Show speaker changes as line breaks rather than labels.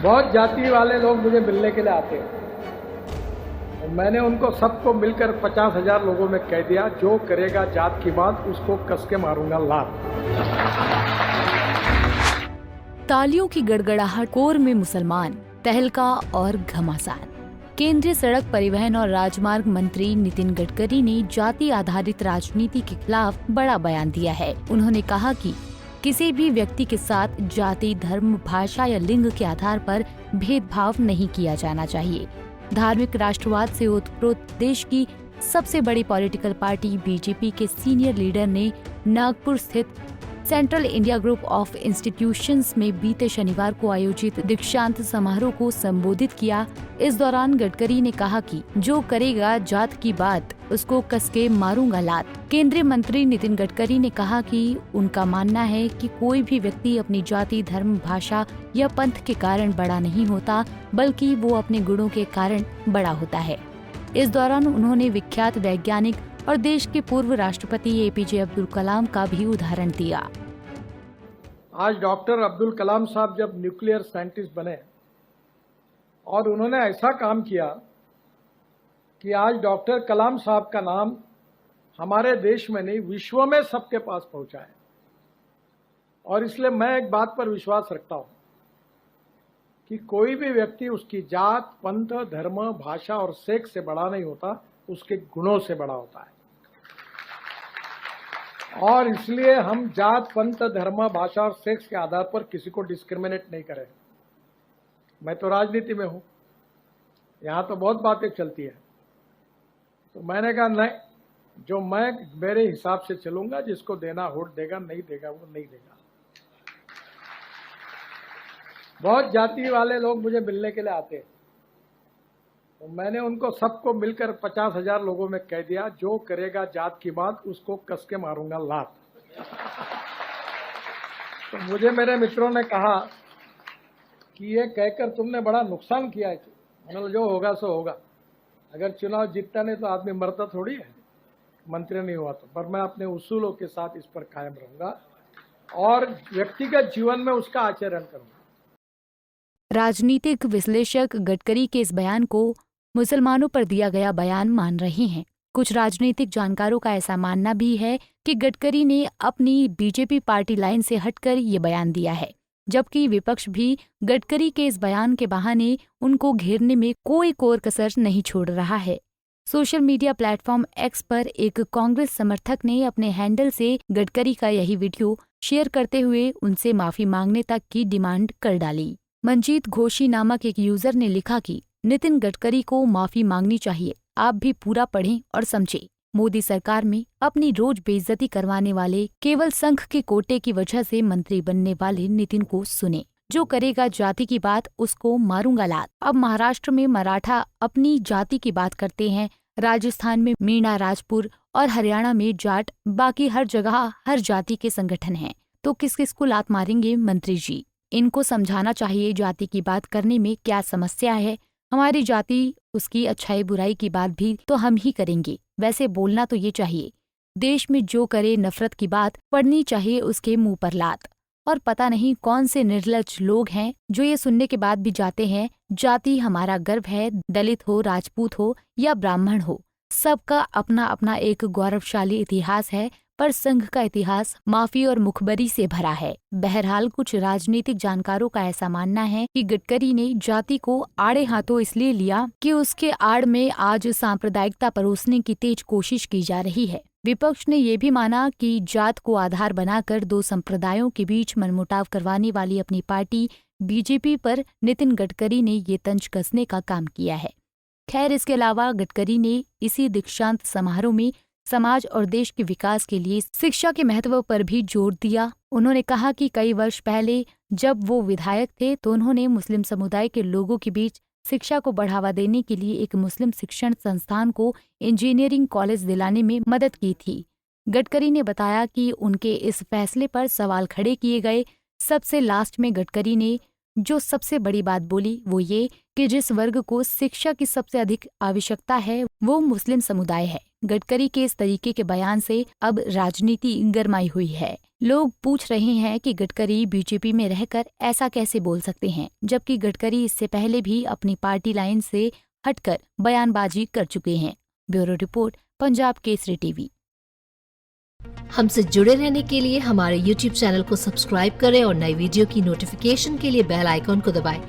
बहुत जाति वाले लोग मुझे मिलने के लिए आते हैं और मैंने उनको सबको मिलकर 50,000 लोगों में कह दिया, जो करेगा जात की बात उसको कस के मारूंगा लात।
तालियों की गड़गड़ाहट, कोर में मुसलमान, तहलका और घमासान। केंद्रीय सड़क परिवहन और राजमार्ग मंत्री नितिन गडकरी ने जाति आधारित राजनीति के खिलाफ बड़ा बयान दिया है। उन्होंने कहा कि किसी भी व्यक्ति के साथ जाति, धर्म, भाषा या लिंग के आधार पर भेदभाव नहीं किया जाना चाहिए। धार्मिक राष्ट्रवाद से ओतप्रोत देश की सबसे बड़ी पॉलिटिकल पार्टी बीजेपी के सीनियर लीडर ने नागपुर स्थित central India group of institutions में बीते शनिवार को आयोजित दीक्षांत समारोह को संबोधित किया। इस दौरान गडकरी ने कहा कि जो करेगा जात की बात उसको कसके मारूंगा लात। केंद्रीय मंत्री नितिन गडकरी ने कहा कि उनका मानना है कि कोई भी व्यक्ति अपनी जाति, धर्म, भाषा या पंथ के कारण बड़ा नहीं होता, बल्कि वो अपने गुणों के कारण बड़ा होता है। इस दौरान उन्होंने विख्यात वैज्ञानिक और देश के पूर्व राष्ट्रपति एपीजे अब्दुल कलाम का भी उदाहरण दिया।
आज डॉक्टर अब्दुल कलाम साहब जब न्यूक्लियर साइंटिस्ट बने और उन्होंने ऐसा काम किया कि आज डॉक्टर कलाम साहब का नाम हमारे देश में नहीं विश्व में सबके पास पहुंचा है। और इसलिए मैं एक बात पर विश्वास रखता हूं कि कोई भी व्यक्ति उसकी जात, पंथ, धर्म, भाषा और सेक्स से बड़ा नहीं होता, उसके गुणों से बड़ा होता है। और इसलिए हम जात, पंथ, धर्म, भाषा और सेक्स के आधार पर किसी को डिस्क्रिमिनेट नहीं करें। मैं तो राजनीति में हूं, यहां तो बहुत बातें चलती है, तो मैंने कहा नहीं, जो मैं मेरे हिसाब से चलूंगा, जिसको देना वोट देगा, नहीं देगा वो नहीं देगा। बहुत जाति वाले लोग मुझे मिलने के लिए आते हैं, तो मैंने उनको सबको मिलकर 50,000 लोगों में कह दिया, जो करेगा जात की बात उसको कस के मारूंगा लात। तो मुझे मेरे मित्रों ने कहा कि ये कहकर तुमने बड़ा नुकसान किया है। मैंने जो होगा सो होगा, अगर चुनाव जीतता नहीं तो आदमी मरता थोड़ी है, मंत्री नहीं हुआ तो। पर मैं अपने उसूलों के साथ इस पर कायम रहूंगा और व्यक्तिगत जीवन में उसका आचरण करूंगा।
राजनीतिक विश्लेषक गडकरी के इस बयान को मुसलमानों पर दिया गया बयान मान रहे हैं। कुछ राजनीतिक जानकारों का ऐसा मानना भी है कि गडकरी ने अपनी बीजेपी पार्टी लाइन से हटकर ये बयान दिया है, जबकि विपक्ष भी गडकरी के इस बयान के बहाने उनको घेरने में कोई कोर कसर नहीं छोड़ रहा है। सोशल मीडिया प्लेटफॉर्म एक्स पर एक कांग्रेस समर्थक ने अपने हैंडल से गडकरी का यही वीडियो शेयर करते हुए उनसे माफी मांगने तक की डिमांड कर डाली। मंजीत घोषी नामक एक यूजर ने लिखा कि नितिन गडकरी को माफी मांगनी चाहिए, आप भी पूरा पढ़ें और समझें। मोदी सरकार में अपनी रोज बेइज्जती करवाने वाले, केवल संघ के कोटे की वजह से मंत्री बनने वाले नितिन को सुने। जो करेगा जाति की बात उसको मारूंगा लात। अब महाराष्ट्र में मराठा अपनी जाति की बात करते हैं, राजस्थान में मीणा, राजपुर और हरियाणा में जाट, बाकी हर जगह हर जाति के संगठन हैं। तो किस किस को लात मारेंगे मंत्री जी? इनको समझाना चाहिए जाति की बात करने में क्या समस्या है। हमारी जाति, उसकी अच्छाई बुराई की बात भी तो हम ही करेंगे, वैसे बोलना तो ये चाहिए। देश में जो करे नफरत की बात, पड़नी चाहिए उसके मुंह पर लात। और पता नहीं कौन से निर्लज्ज लोग हैं जो ये सुनने के बाद भी जाते हैं, जाति हमारा गर्व है, दलित हो, राजपूत हो या ब्राह्मण हो, सबका अपना अपना एक गौरवशाली इतिहास है, पर संघ का इतिहास माफी और मुखबरी से भरा है। बहरहाल कुछ राजनीतिक जानकारों का ऐसा मानना है कि गडकरी ने जाति को आड़े हाथों इसलिए लिया कि उसके आड़ में आज सांप्रदायिकता परोसने की तेज कोशिश की जा रही है। विपक्ष ने ये भी माना कि जात को आधार बनाकर दो संप्रदायों के बीच मनमुटाव करवाने वाली अपनी पार्टी बीजेपी पर नितिन गडकरी ने ये तंज कसने का काम किया है। खैर, इसके अलावा गडकरी ने इसी दीक्षांत समारोह में समाज और देश के विकास के लिए शिक्षा के महत्व पर भी जोर दिया। उन्होंने कहा कि कई वर्ष पहले जब वो विधायक थे तो उन्होंने मुस्लिम समुदाय के लोगों के बीच शिक्षा को बढ़ावा देने के लिए एक मुस्लिम शिक्षण संस्थान को इंजीनियरिंग कॉलेज दिलाने में मदद की थी। गडकरी ने बताया कि उनके इस फैसले पर सवाल खड़े किए गए। सबसे लास्ट में गडकरी ने जो सबसे बड़ी बात बोली वो ये कि जिस वर्ग को शिक्षा की सबसे अधिक आवश्यकता है वो मुस्लिम समुदाय है। गडकरी के इस तरीके के बयान से अब राजनीति गरमाई हुई है। लोग पूछ रहे हैं कि गडकरी बीजेपी में रहकर ऐसा कैसे बोल सकते हैं, जबकि गडकरी इससे पहले भी अपनी पार्टी लाइन से हटकर बयानबाजी कर चुके हैं। Bureau report, Punjab Kesari TV.
हमसे जुड़े रहने के लिए हमारे YouTube चैनल को सब्सक्राइब करें और नई वीडियो की नोटिफिकेशन के लिए बेल आइकॉन को दबाएं।